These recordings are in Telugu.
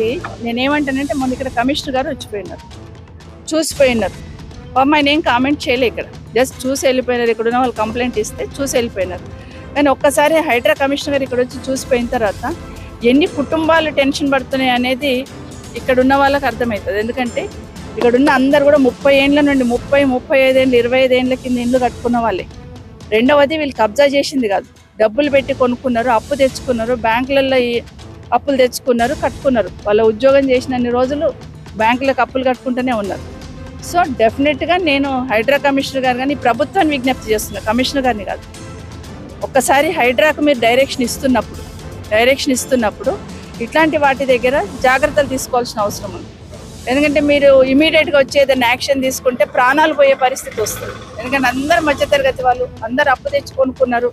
అనేది నేనేమంటానంటే మొన్న ఇక్కడ కమిషనర్ గారు వచ్చిపోయినారు, చూసిపోయినారు. ఆయన ఏం కామెంట్ చేయలే, ఇక్కడ జస్ట్ చూసి వెళ్ళిపోయినారు. ఇక్కడ ఉన్న వాళ్ళు కంప్లైంట్ ఇస్తే చూసి వెళ్ళిపోయినారు. కానీ ఒక్కసారి హైడ్రా కమిషనర్ గారు ఇక్కడ వచ్చి చూసిపోయిన తర్వాత ఎన్ని కుటుంబాలు టెన్షన్ పడుతున్నాయి అనేది ఇక్కడ ఉన్న వాళ్ళకి అర్థమవుతుంది. ఎందుకంటే ఇక్కడ ఉన్న అందరు కూడా 30 ఏండ్ల నుండి 35 ఏళ్ళు 25 ఏండ్ల కింద ఇల్లు కట్టుకున్న వాళ్ళే. రెండవది వీళ్ళు కబ్జా చేసింది కాదు, డబ్బులు పెట్టి కొనుక్కున్నారు, అప్పు తెచ్చుకున్నారు, బ్యాంకులలో అప్పులు తెచ్చుకున్నారు, కట్టుకున్నారు. వాళ్ళ ఉద్యోగం చేసినన్ని రోజులు బ్యాంకులకు అప్పులు కట్టుకుంటూనే ఉన్నారు. సో డెఫినెట్గా నేను హైడ్రా కమిషనర్ గారు కానీ ప్రభుత్వాన్ని విజ్ఞప్తి చేస్తున్నాను, కమిషనర్ గారిని కాదు. ఒక్కసారి హైడ్రాకు మీరు డైరెక్షన్ ఇస్తున్నప్పుడు ఇట్లాంటి వాటి దగ్గర జాగ్రత్తలు తీసుకోవాల్సిన అవసరం ఉంది. ఎందుకంటే మీరు ఇమీడియట్గా వచ్చి ఏదైనా యాక్షన్ తీసుకుంటే ప్రాణాలు పోయే పరిస్థితి వస్తుంది. ఎందుకంటే అందరు మధ్యతరగతి వాళ్ళు, అందరు అప్పు తెచ్చి కొనుక్కున్నారు,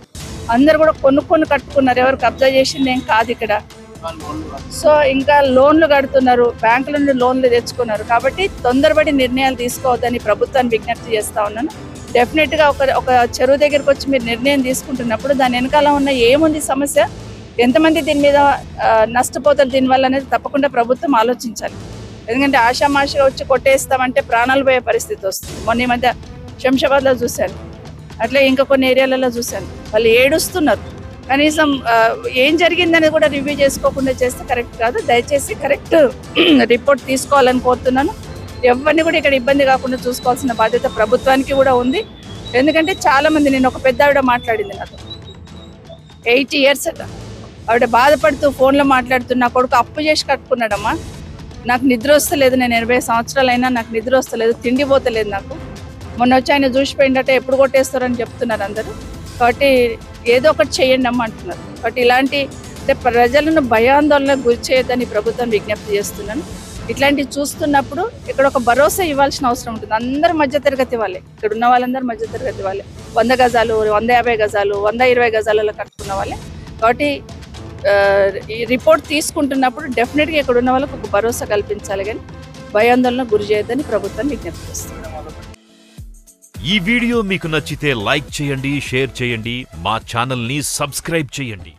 అందరు కూడా కొనుక్కొని కట్టుకున్నారు. ఎవరు కబ్జా చేసింది ఏం కాదు ఇక్కడ. సో ఇంకా లోన్లు కడుతున్నారు, బ్యాంకుల నుండి లోన్లు తెచ్చుకున్నారు. కాబట్టి తొందరపడి నిర్ణయాలు తీసుకోవద్దని ప్రభుత్వాన్ని విజ్ఞప్తి చేస్తా ఉన్నాను. డెఫినెట్గా ఒక చెరువు దగ్గరికి వచ్చి మీరు నిర్ణయం తీసుకుంటున్నప్పుడు దాని వెనకాల ఉన్న ఏముంది సమస్య, ఎంతమంది దీని మీద నష్టపోతారు దీనివల్ల అనేది తప్పకుండా ప్రభుత్వం ఆలోచించాలి. ఎందుకంటే ఆషామాషిగా వచ్చి కొట్టేస్తామంటే ప్రాణాలు పోయే పరిస్థితి వస్తుంది. మొన్న ఈ మధ్య శంషాబాద్లో చూశాను, అట్లే ఇంకా కొన్ని ఏరియాలలో చూశాను. వాళ్ళు ఏడుస్తున్నారు. కనీసం ఏం జరిగిందనేది కూడా రివ్యూ చేసుకోకుండా చేస్తే కరెక్ట్ కాదు. దయచేసి కరెక్ట్ రిపోర్ట్ తీసుకోవాలని కోరుతున్నాను. ఎవరిని కూడా ఇక్కడ ఇబ్బంది కాకుండా చూసుకోవాల్సిన బాధ్యత ప్రభుత్వానికి కూడా ఉంది. ఎందుకంటే చాలామంది, నేను ఒక పెద్ద ఆవిడ మాట్లాడింది నాతో, 80 years అట. ఆవిడ బాధపడుతూ ఫోన్లో మాట్లాడుతున్నా, కొడుకు అప్పు చేసి కట్టుకున్నాడమ్మా, నాకు నిద్ర వస్తలేదు, నేను 80 సంవత్సరాలు అయినా నాకు నిద్ర వస్తలేదు, తిండి పోతలేదు నాకు. మొన్న వచ్చి ఆయన చూసిపోయిందట, ఎప్పుడు కొట్టేస్తారని చెప్తున్నారు అందరూ. కాబట్టి ఏదో ఒకటి చేయండి అమ్మ అంటున్నారు. కాబట్టి ఇలాంటి అంటే ప్రజలను భయాందోళనకు గురి చేయొద్దని ప్రభుత్వం విజ్ఞప్తి చేస్తున్నాను. ఇట్లాంటివి చూస్తున్నప్పుడు ఇక్కడ ఒక భరోసా ఇవ్వాల్సిన అవసరం ఉంటుంది. అందరు మధ్యతరగతి వాళ్ళే, ఇక్కడ ఉన్న వాళ్ళందరూ మధ్యతరగతి వాళ్ళే. 100 గజాలు, 150 గజాలు, 120 గజాలలో కట్టుకున్న వాళ్ళే. కాబట్టి ఈ రిపోర్ట్ తీసుకుంటున్నప్పుడు డెఫినెట్గా ఇక్కడ ఉన్న వాళ్ళకు ఒక భరోసా కల్పించాలి, కానీ భయాందోళనకు గురి చేయొద్దని ప్రభుత్వాన్ని విజ్ఞప్తి చేస్తున్నాను. ఈ వీడియో మీకు నచ్చితే లైక్ చేయండి, షేర్ చేయండి, మా ఛానల్ని సబ్స్క్రైబ్ చేయండి.